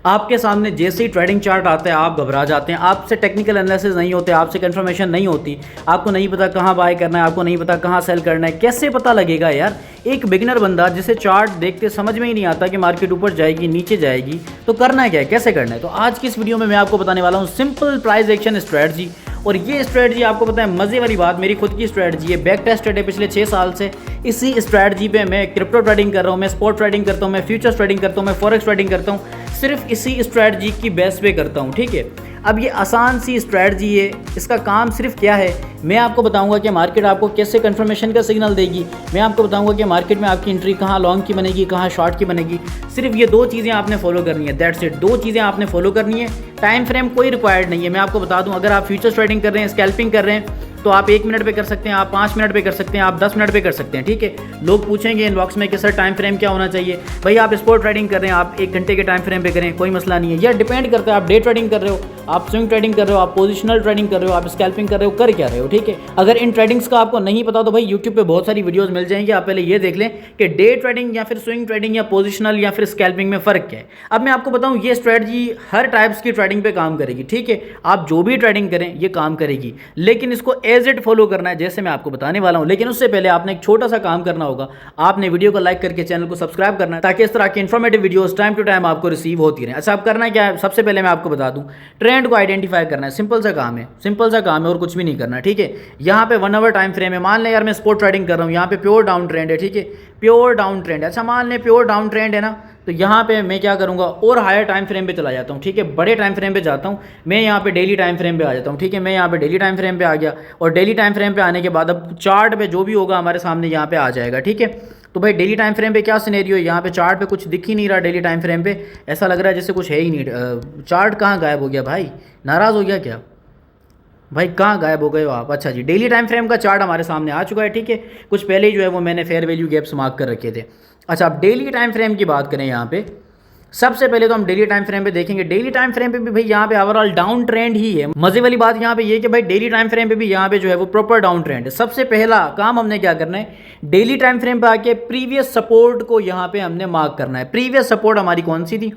आपके सामने जैसे ही ट्रेडिंग चार्ट आता है आप घबरा जाते हैं, आपसे टेक्निकल एनालिसिस नहीं होते, आपसे कंफर्मेशन नहीं होती, आपको नहीं पता कहाँ बाय करना है, आपको नहीं पता कहाँ सेल करना है। कैसे पता लगेगा यार? एक बिगिनर बंदा जिसे चार्ट देखते समझ में ही नहीं आता कि मार्केट ऊपर जाएगी नीचे जाएगी तो करना क्या है, कैसे करना है। तो आज की इस वीडियो में मैं आपको बताने वाला हूँ सिंपल प्राइस एक्शन स्ट्रेटजी। और ये स्ट्रेटजी आपको पता है मज़े वाली बात, मेरी खुद की स्ट्रेटजी है, बैक टेस्टेड है पिछले 6 साल से। इसी स्ट्रेटजी पे मैं क्रिप्टो ट्रेडिंग कर रहा हूँ, मैं स्पॉट ट्रेडिंग करता हूँ, मैं फ्यूचर्स ट्रेडिंग करता हूँ, मैं फॉरेक्स ट्रेडिंग करता हूँ, सिर्फ इसी स्ट्रेटजी की बेस पे करता हूँ। ठीक है, अब ये आसान सी स्ट्रेटजी है, इसका काम सिर्फ क्या है, मैं आपको बताऊंगा कि मार्केट आपको कैसे कंफर्मेशन का सिग्नल देगी, मैं आपको बताऊंगा कि मार्केट में आपकी एंट्री कहाँ लॉन्ग की बनेगी, कहाँ शॉर्ट की बनेगी। सिर्फ ये 2 चीज़ें आपने फॉलो करनी है, दैट्स इट। 2 चीज़ें आपने फॉलो करनी है, टाइम फ्रेम कोई रिक्वायर्ड नहीं है। मैं आपको बता दूं, अगर आप फ्यूचर्स ट्रेडिंग कर रहे हैं, स्कैल्पिंग कर रहे हैं, तो आप 1 मिनट पे कर सकते हैं, आप 5 मिनट पे कर सकते हैं, आप 10 मिनट पे कर सकते हैं। ठीक है, लोग पूछेंगे इनबॉक्स में कि सर टाइम फ्रेम क्या होना चाहिए। भाई आप स्पॉट ट्रेडिंग कर रहे हैं, आप 1 घंटे के टाइम फ्रेम पे करें, कोई मसला नहीं है। यह डिपेंड करता है आप डे ट्रेडिंग कर रहे हो, आप स्विंग ट्रेडिंग कर रहे हो, आप पोजिशनल ट्रेडिंग कर रहे हो, आप स्कैल्पिंग कर रहे हो, कर क्या रहे हो। ठीक है, अगर इन ट्रेडिंग्स का आपको नहीं पता तो भाई यूट्यूब पे बहुत सारी वीडियोस मिल जाएंगी, आप पहले ये देख लें कि डे ट्रेडिंग या फिर स्विंग ट्रेडिंग या पोजिशनल या फिर स्कैल्पिंग में फ़र्क क्या है। अब मैं आपको बताऊं, ये स्ट्रेटजी हर टाइप्स की ट्रेडिंग पे काम करेगी। ठीक है, आप जो भी ट्रेडिंग करें ये काम करेगी, लेकिन इसको एज इट फॉलो करना है जैसे मैं आपको बताने वाला हूं। लेकिन उससे पहले आपने एक छोटा सा काम करना होगा, आपने वीडियो को लाइक करके चैनल को सब्सक्राइब करना है ताकि इस तरह की informative videos time to time आपको रिसीव होती रहे। अच्छा, अब करना क्या है, सबसे पहले मैं आपको बता दूं, ट्रेंड को आइडेंटिफाई करना है। सिंपल सा काम है, सिंपल सा काम है और कुछ भी नहीं करना। ठीक है, यहाँ पे 1 आवर टाइम फ्रेम है, मान लें यार मैं स्पॉट ट्रेडिंग कर रहा हूँ, यहाँ पे प्योर डाउन ट्रेंड है। ठीक है, प्योर डाउन ट्रेंड है। अच्छा, मान लें प्योर डाउन ट्रेंड है ना, तो यहाँ पे मैं क्या करूँगा, और हायर टाइम फ्रेम पे चला जाता हूँ। ठीक है, बड़े टाइम फ्रेम पे जाता हूँ, मैं यहाँ पे डेली टाइम फ्रेम पे आ जाता हूँ। ठीक है, मैं यहाँ पे डेली टाइम फ्रेम पे आ गया, और डेली टाइम फ्रेम पे आने के बाद अब चार्ट पे जो भी होगा हमारे सामने यहाँ पे आ जाएगा। ठीक है, तो भाई डेली टाइम फ्रेम पे क्या सिनेरियो है, यहाँ पे चार्ट पे कुछ दिख ही नहीं रहा। डेली टाइम फ्रेम पे ऐसा लग रहा है जैसे कुछ है ही नहीं। चार्ट कहाँ गायब हो गया भाई, नाराज़ हो गया क्या भाई, कहाँ गायब हो गए हो आप? अच्छा जी, डेली टाइम फ्रेम का चार्ट हमारे सामने आ चुका है। ठीक है, कुछ पहले ही जो है वो मैंने फेयर वैल्यू गैप्स मार्क कर रखे थे। अच्छा, अब डेली टाइम फ्रेम की बात करें, यहाँ पे सबसे पहले तो हम डेली टाइम फ्रेम पे देखेंगे। डेली टाइम फ्रेम पे भी भाई यहाँ पे ओवरऑल डाउन ट्रेंड ही है। मजे वाली बात यहाँ पे ये कि भाई डेली टाइम फ्रेम पे भी यहाँ पे जो है वो प्रॉपर डाउन ट्रेंड है। सबसे पहला काम हमने क्या करना है, डेली टाइम फ्रेम पे आके प्रीवियस सपोर्ट को यहाँ पे हमने मार्क करना है। प्रीवियस सपोर्ट हमारी कौन सी थी,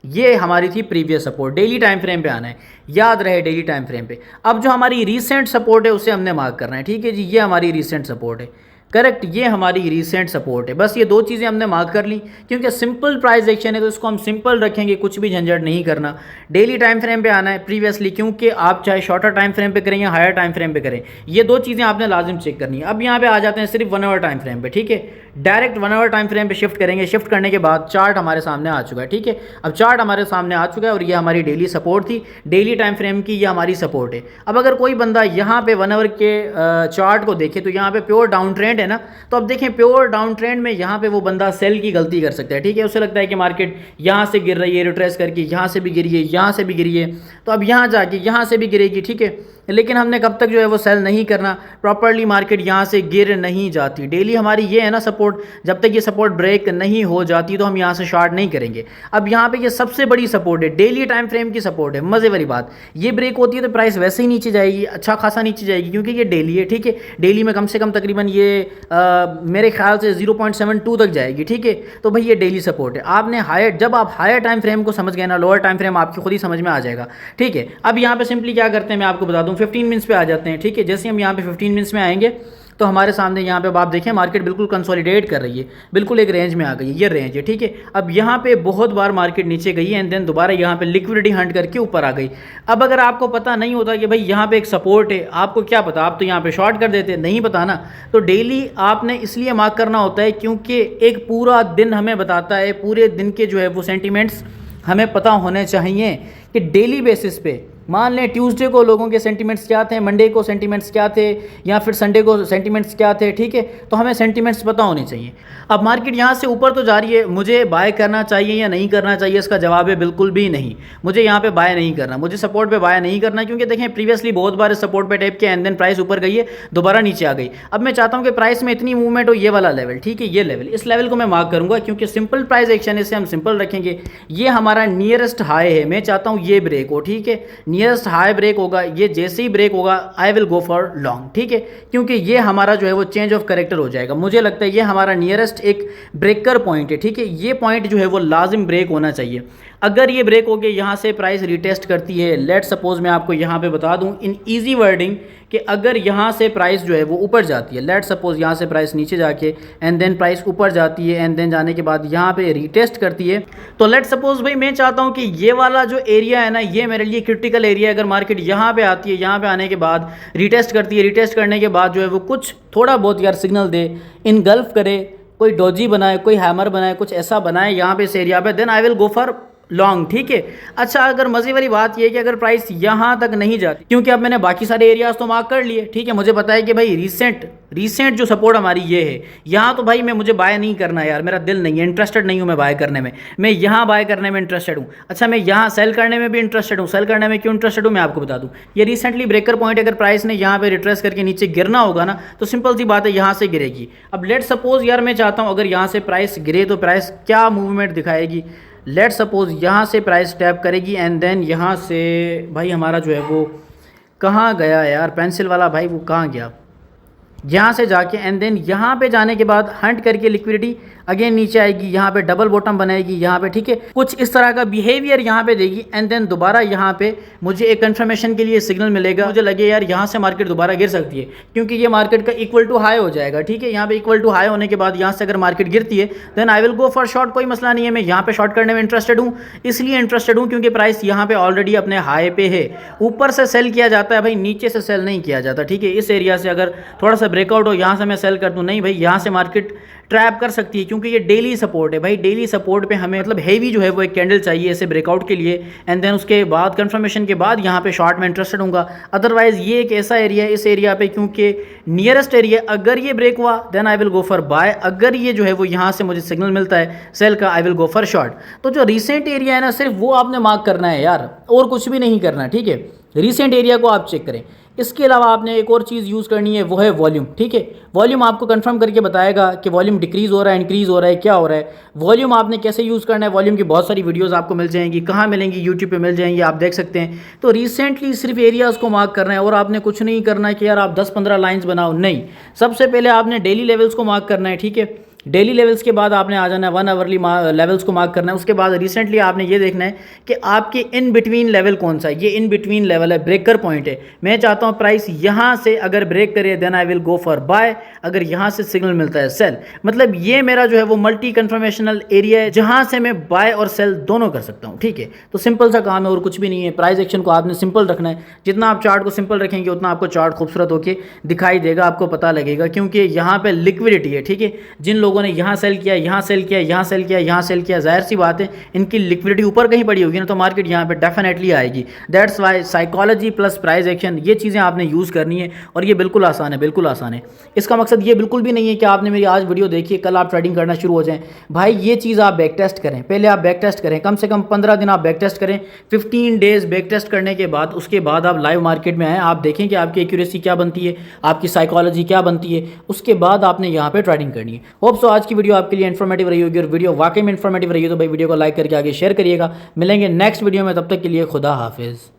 ये हमारी थी previous support. Daily time frame पे आना है, याद रहे डेली टाइम फ्रेम पे। अब जो हमारी रीसेंट सपोर्ट है उसे हमने मार्क करना है। ठीक है जी, ये हमारी रीसेंट सपोर्ट है, करेक्ट, ये हमारी रीसेंट सपोर्ट है। बस ये 2 चीज़ें हमने मार्क कर ली, क्योंकि सिंपल प्राइस एक्शन है तो इसको हम सिंपल रखेंगे, कुछ भी झंझट नहीं करना। डेली टाइम फ्रेम पे आना है प्रीवियसली, क्योंकि आप चाहे शॉर्टर टाइम फ्रेम पे करें या हायर टाइम फ्रेम पे करें, ये 2 चीज़ें आपने लाजिम चेक करनी है। अब यहाँ पे आ जाते हैं सिर्फ 1 आवर टाइम फ्रेम पे। ठीक है, डायरेक्ट 1 आवर टाइम फ्रेम पे शिफ्ट करेंगे। शिफ्ट करने के बाद चार्ट हमारे सामने आ चुका है। ठीक है, अब चार्ट हमारे सामने आ चुका है और ये हमारी डेली सपोर्ट थी, डेली टाइम फ्रेम की ये हमारी सपोर्ट है। अब अगर कोई बंदा यहाँ पे 1 आवर के चार्ट को देखे तो यहाँ पे प्योर डाउन ट्रेंड है ना, तो अब देखें प्योर डाउन ट्रेंड में यहाँ पे वो बंदा सेल की गलती कर सकता है। ठीक है, उसे लगता है कि मार्केट यहाँ से गिर रही है, रिट्रेस करके यहाँ से भी गिरी है, यहाँ से भी गिरी है, तो अब यहाँ जाके यहाँ से भी गिरेगी। ठीक है, लेकिन हमने कब तक जो है वो सेल नहीं करना, प्रॉपर्ली मार्केट यहाँ से गिर नहीं जाती। डेली हमारी ये है ना सपोर्ट, जब तक ये सपोर्ट ब्रेक नहीं हो जाती तो हम यहाँ से शॉर्ट नहीं करेंगे। अब यहाँ पे ये सबसे बड़ी सपोर्ट है, डेली टाइम फ्रेम की सपोर्ट है। मज़े वाली बात, ये ब्रेक होती है तो प्राइस वैसे ही नीचे जाएगी, अच्छा खासा नीचे जाएगी, क्योंकि ये डेली है। ठीक है, डेली में कम से कम तकरीबन ये मेरे ख्याल से 0.72 तक जाएगी। ठीक है, तो भाई ये डेली सपोर्ट है। आपने हायर, जब आप हायर टाइम फ्रेम को समझ गए ना, लोअर टाइम फ्रेम आपकी खुद ही समझ में आ जाएगा। ठीक है, अब यहाँ पे सिंपली क्या करते हैं मैं आपको बता दूँ, 15 मिनट्स पे आ जाते हैं। ठीक है, जैसे हम यहाँ पे 15 मिनट्स में आएंगे तो हमारे सामने यहाँ पे आप देखें मार्केट बिल्कुल कंसोलिडेट कर रही है, बिल्कुल एक रेंज में आ गई है, ये रेंज है। ठीक है, अब यहाँ पे बहुत बार मार्केट नीचे गई है एंड देन दोबारा यहाँ पे लिक्विडिटी हंट करके ऊपर आ गई। अब अगर आपको पता नहीं होता कि भाई यहाँ पे एक सपोर्ट है, आपको क्या पता, आप तो यहाँ पे शॉर्ट कर देते, नहीं पता ना, तो डेली आपने इसलिए मार्क करना होता है क्योंकि एक पूरा दिन हमें बताता है, पूरे दिन के जो है वो सेंटिमेंट्स हमें पता होने चाहिए कि डेली बेसिस पे मान लें ट्यूसडे को लोगों के सेंटिमेंट्स क्या थे, मंडे को सेंटिमेंट्स क्या थे, या फिर संडे को सेंटिमेंट्स क्या थे। ठीक है, तो हमें सेंटिमेंट्स पता होने चाहिए। अब मार्केट यहाँ से ऊपर तो जा रही है, मुझे बाय करना चाहिए या नहीं करना चाहिए, इसका जवाब है बिल्कुल भी नहीं। मुझे यहाँ पे बाय नहीं करना, मुझे सपोर्ट पे बाय नहीं करना, क्योंकि देखें प्रीवियसली बहुत बार सपोर्ट पे टैप किया एंड देन प्राइस ऊपर गई है, दोबारा नीचे आ गई। अब मैं चाहता हूँ कि प्राइस में इतनी मूवमेंट हो, ये वाला लेवल, ठीक है, ये लेवल, इस लेवल को मैं मार्क करूँगा, क्योंकि सिंपल प्राइस एक्शन इसे हम सिंपल रखेंगे। ये हमारा नियरेस्ट हाई है, मैं चाहता हूँ ये ब्रेक हो। ठीक है, नियरेस्ट हाई ब्रेक होगा, ये जैसे ही ब्रेक होगा आई विल गो फॉर लॉन्ग, ठीक है, क्योंकि ये हमारा जो है वो चेंज ऑफ करेक्टर हो जाएगा। मुझे लगता है ये हमारा नियरेस्ट एक ब्रेकर पॉइंट है, ठीक है, ये पॉइंट जो है वो लाजिम ब्रेक होना चाहिए। अगर ये ब्रेक हो गया, यहाँ से प्राइस रिटेस्ट करती है, लेट सपोज मैं आपको यहाँ पे बता दूँ इन ईजी वर्डिंग कि अगर यहाँ से प्राइस जो है वो ऊपर जाती है, लेट सपोज यहाँ से प्राइस नीचे जाके एंड देन प्राइस ऊपर जाती है एंड देन जाने के बाद यहाँ पे रिटेस्ट करती है, तो लेट सपोज भाई मैं चाहता हूँ कि ये वाला जो एरिया है ना, ये मेरे लिए क्रिटिकल एरिया है। अगर मार्केट यहाँ पे आती है, यहाँ पे आने के बाद रिटेस्ट करती है, रिटेस्ट करने के बाद जो है वो कुछ थोड़ा बहुत यार सिग्नल दे, इनगल्फ करे, कोई डोजी बनाए, कोई हैमर बनाए, कुछ ऐसा बनाए यहाँ पे इस एरिया पे, then I will go for long, ठीक है। अच्छा, अगर मज़े वाली बात यह है कि अगर प्राइस यहाँ तक नहीं जाती, क्योंकि अब मैंने बाकी सारे एरियाज तो मार्क कर लिए, ठीक है, मुझे पता है कि भाई रीसेंट जो सपोर्ट हमारी ये है, यहाँ तो भाई मुझे बाय नहीं करना है यार, मेरा दिल नहीं है, इंटरेस्टेड नहीं हूँ मैं बाय करने में, मैं यहाँ बाय करने में इंटरेस्टेड हूँ। अच्छा, मैं यहाँ सेल करने में भी इंटरेस्टेड हूँ। सेल करने में क्यों इंटरेस्टेड हूँ मैं आपको बता दूँ, ये रिसेंटली ब्रेकर पॉइंट अगर प्राइस ने यहाँ पे रिट्रेस करके नीचे गिरना होगा ना, तो सिंपल सी बात है यहाँ से गिरेगी। अब लेट सपोज यार मैं चाहता हूँ अगर यहाँ से प्राइस गिरे तो प्राइस क्या मूवमेंट दिखाएगी। लेट सपोज यहाँ से प्राइस टैप करेगी एंड देन यहाँ से भाई हमारा जो है वो कहाँ गया यार, पेंसिल वाला भाई वो कहाँ गया, यहाँ से जाके एंड देन यहाँ पे जाने के बाद हंट करके लिक्विडिटी अगेन नीचे आएगी, यहाँ पे डबल बॉटम बनाएगी यहाँ पे, ठीक है, कुछ इस तरह का बिहेवियर यहाँ पे देगी एंड देन दोबारा यहाँ पे मुझे एक कंफर्मेशन के लिए सिग्नल मिलेगा, मुझे लगे यार यहाँ से मार्केट दोबारा गिर सकती है, क्योंकि ये मार्केट का इक्वल टू हाई हो जाएगा, ठीक है। यहाँ पे इक्वल टू हाई होने के बाद यहाँ से अगर मार्केट गिरती है then I will go for short, कोई मसला नहीं है, मैं यहाँ पे शॉर्ट करने में इंटरेस्टेड हूँ। इसलिए इंटरेस्टेड हूँ क्योंकि प्राइस यहाँ पे ऑलरेडी अपने हाई पे है, ऊपर से सेल किया जाता है भाई, नीचे से सेल नहीं किया जाता, ठीक है। इस एरिया से अगर थोड़ा सा ब्रेकआउट हो, यहाँ से मैं सेल कर दूँ, नहीं भाई यहाँ से मार्केट ट्रैप कर सकती है, क्योंकि ये डेली सपोर्ट है भाई। डेली सपोर्ट पे हमें मतलब हेवी जो है वो एक कैंडल चाहिए ऐसे ब्रेकआउट के लिए एंड देन उसके बाद कंफर्मेशन के बाद यहाँ पे शॉर्ट में इंटरेस्टेड हूँगा। अदरवाइज ये एक ऐसा एरिया है, इस एरिया पे क्योंकि नियरेस्ट एरिया, अगर ये ब्रेक हुआ then I will go for buy, अगर ये जो है वो यहाँ से मुझे सिग्नल मिलता है सेल का, आई विल गो फॉर शॉर्ट। तो जो रिसेंट एरिया है ना, सिर्फ वो आपने मार्क करना है यार, और कुछ भी नहीं करना, ठीक है। रिसेंट एरिया को आप चेक करें। इसके अलावा आपने एक और चीज़ यूज़ करनी है, वो है वॉल्यूम, ठीक है। वॉल्यूम आपको कंफर्म करके बताएगा कि वॉल्यूम डिक्रीज़ हो रहा है, इंक्रीज़ हो रहा है, क्या हो रहा है। वॉल्यूम आपने कैसे यूज़ करना है, वॉल्यूम की बहुत सारी वीडियोस आपको मिल जाएंगी, कहाँ मिलेंगी, यूट्यूब पे मिल जाएंगी, आप देख सकते हैं। तो रिसेंटली सिर्फ एरियाज़ को मार्क करना है और आपने कुछ नहीं करना है कि यार आप 10-15 लाइन्स बनाओ, नहीं। सबसे पहले आपने डेली लेवल्स को मार्क करना है, ठीक है। डेली लेवल्स के बाद आपने आ जाना है 1 आवर्ली लेवल्स को मार्क करना है। उसके बाद रिसेंटली आपने ये देखना है कि आपके इन बिटवीन लेवल कौन सा है। ये इन बिटवीन लेवल है, ब्रेकर पॉइंट है। मैं चाहता हूँ प्राइस यहाँ से अगर ब्रेक करे then I will go for buy, अगर यहाँ से सिग्नल मिलता है सेल। मतलब ये मेरा जो है वो मल्टी कन्फर्मेशनल एरिया है जहाँ से मैं बाय और सेल दोनों कर सकता हूँ, ठीक है। तो सिंपल सा काम है और कुछ भी नहीं है। प्राइस एक्शन को आपने सिंपल रखना है। जितना आप चार्ट को सिंपल रखेंगे उतना आपको चार्ट खूबसूरत होकर दिखाई देगा, आपको पता लगेगा, क्योंकि यहाँ पे लिक्विडिटी है, ठीक है। जिन लोगों ने यहाँ सेल किया, यहाँ सेल किया, यहाँ सेल किया, यहाँ सेल किया, जाहिर सी बात है इनकी लिक्विडिटी ऊपर कहीं पड़ी होगी ना, तो मार्केट यहाँ पे डेफिनेटली आएगी। That's why psychology plus price action, ये चीज़ें आपने यूज़ करनी है और ये बिल्कुल आसान है, बिल्कुल आसान है। इसका मकसद ये बिल्कुल भी नहीं है कि आपने मेरी आज वीडियो देखी, कल आप ट्रेडिंग करना शुरू हो जाएं। भाई ये चीज़ आप बैक टेस्ट करें, पहले आप बैक टेस्ट करें, कम से कम 15 दिन आप बैक टेस्ट करें। 15 डेज बैक टेस्ट करने के बाद उसके बाद आप लाइव मार्केट में आएँ, आप देखें कि आपकी एक्यूरेसी क्या बनती है, आपकी साइकोलॉजी क्या बनती है, उसके बाद आपने यहाँ पर ट्रेडिंग करनी है। होप सो आज की वीडियो आपके लिए इन्फॉर्मेटिव रही होगी और वीडियो वाकई में इन्फॉर्मेटिव रही हो तो भाई वीडियो को लाइक करके आगे शेयर करिएगा। मिलेंगे नेक्स्ट वीडियो में, तब तक के लिए खुदा हाफिज़।